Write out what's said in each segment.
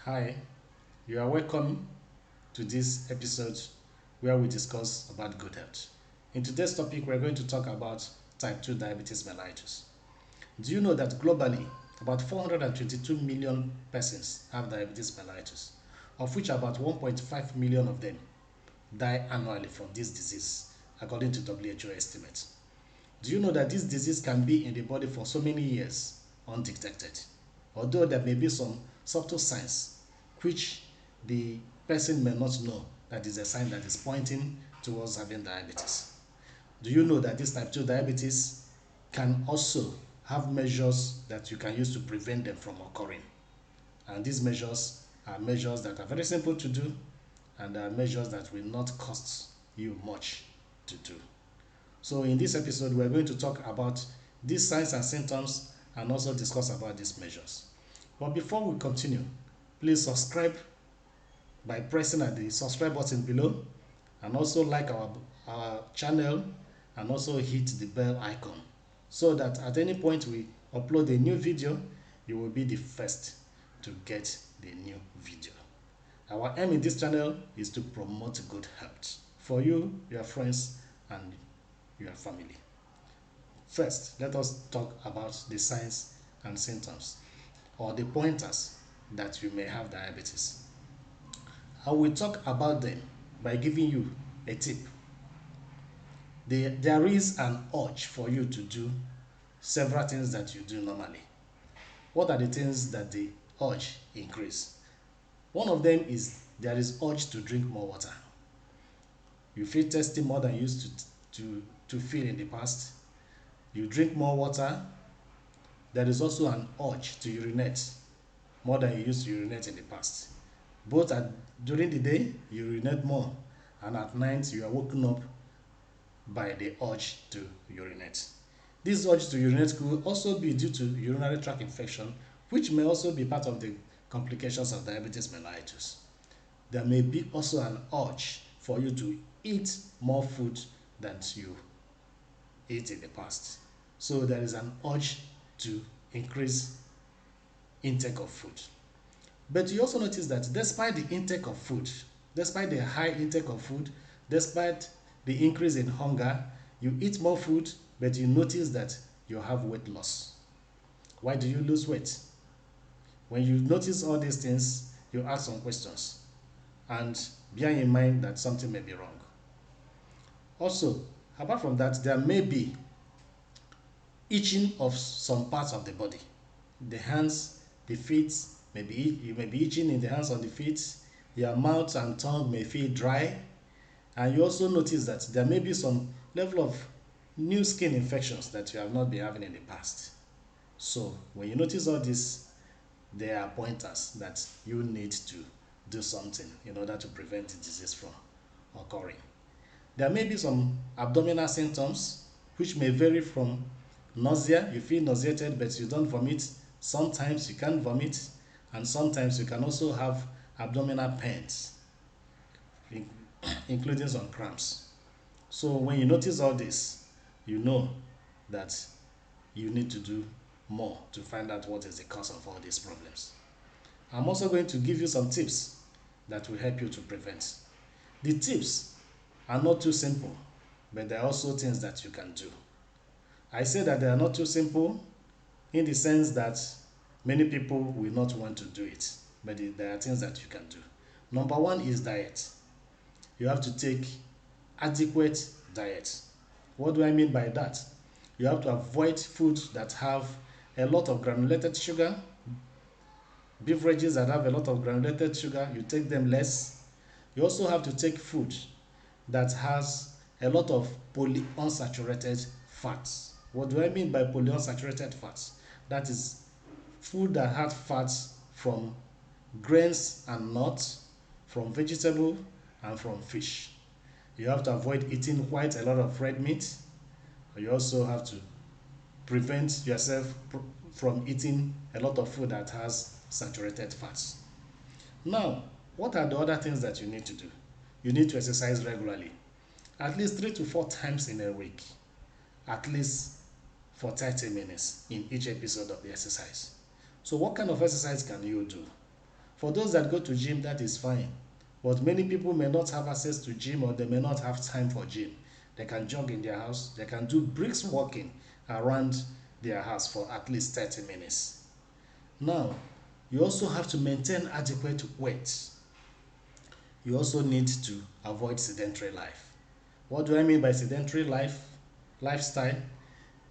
Hi, you are welcome to this episode where we discuss about good health. In today's topic, we're going to talk about type 2 diabetes mellitus. Do you know that globally, about 422 million persons have diabetes mellitus, of which about 1.5 million of them die annually from this disease, according to WHO estimates? Do you know that this disease can be in the body for so many years undetected? Although there may be some subtle signs which the person may not know that is a sign that is pointing towards having diabetes. Do you know that this type 2 diabetes can also have measures that you can use to prevent them from occurring? And these measures are measures that are very simple to do and are measures that will not cost you much to do. So in this episode, we're going to talk about these signs and symptoms and also discuss about these measures. But before we continue, please subscribe by pressing at the subscribe button below, and also like our channel, and also hit the bell icon so that at any point we upload a new video, you will be the first to get the new video. Our aim in this channel is to promote good health for you, your friends, and your family. First, let us talk about the signs and symptoms or the pointers that you may have diabetes. I will talk about them by giving you a tip. There is an urge for you to do several things that you do normally. What are the things that the urge increase? One of them is there is urge to drink more water. You feel thirsty more than you used to feel in the past. You drink more water. There is also an urge to urinate more than you used to urinate in the past. Both during the day, you urinate more, and at night, you are woken up by the urge to urinate. This urge to urinate could also be due to urinary tract infection, which may also be part of the complications of diabetes mellitus. There may be also an urge for you to eat more food than you ate in the past. So there is an urge to increase intake of food. But you also notice that despite the intake of food, despite the high intake of food, despite the increase in hunger, you eat more food, but you notice that you have weight loss. Why do you lose weight? When you notice all these things, you ask some questions and bear in mind that something may be wrong. Also, apart from that, there may be itching of some parts of the body. The hands, the feet, you may be itching in the hands and the feet. Your mouth and tongue may feel dry. And you also notice that there may be some level of new skin infections that you have not been having in the past. So when you notice all this, there are pointers that you need to do something in order to prevent the disease from occurring. There may be some abdominal symptoms which may vary from nausea. You feel nauseated but you don't vomit. Sometimes you can vomit, and sometimes you can also have abdominal pains, including some cramps. So when you notice all this, you know that you need to do more to find out what is the cause of all these problems. I'm also going to give you some tips that will help you to prevent. The tips are not too simple, but there are also things that you can do. I say that they are not too simple in the sense that many people will not want to do it, but there are things that you can do. Number one is diet. You have to take adequate diet. What do I mean by that? You have to avoid foods that have a lot of granulated sugar. Beverages that have a lot of granulated sugar, you take them less. You also have to take food that has a lot of polyunsaturated fats. What do I mean by polyunsaturated fats? That is food that has fats from grains and nuts, from vegetable, and from fish. You have to avoid eating quite a lot of red meat. You also have to prevent yourself from eating a lot of food that has saturated fats. Now, what are the other things that you need to do? You need to exercise regularly, at least 3 to 4 times in a week, at least for 30 minutes in each episode of the exercise. So what kind of exercise can you do? For those that go to gym, that is fine. But many people may not have access to gym, or they may not have time for gym. They can jog in their house. They can do brisk walking around their house for at least 30 minutes. Now, you also have to maintain adequate weight. You also need to avoid sedentary life. What do I mean by sedentary lifestyle?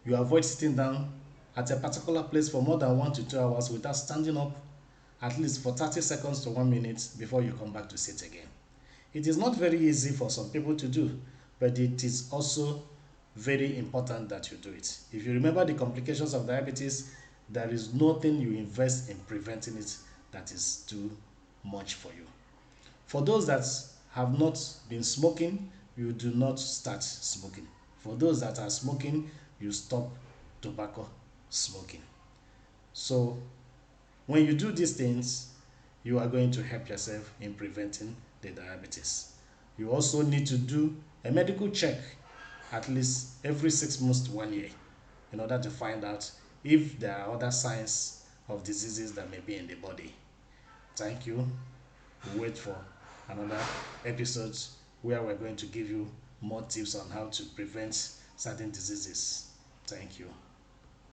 You avoid sitting down at a particular place for more than 1 to 2 hours without standing up at least for 30 seconds to 1 minute before you come back to sit again. It is not very easy for some people to do, but it is also very important that you do it. If you remember the complications of diabetes, there is nothing you invest in preventing it that is too much for you. For those that have not been smoking, you do not start smoking. For those that are smoking, you stop tobacco smoking. So when you do these things, you are going to help yourself in preventing the diabetes. You also need to do a medical check at least every 6 months to 1 year in order to find out if there are other signs of diseases that may be in the body. Thank you. We'll wait for another episode where we're going to give you more tips on how to prevent certain diseases. Thank you.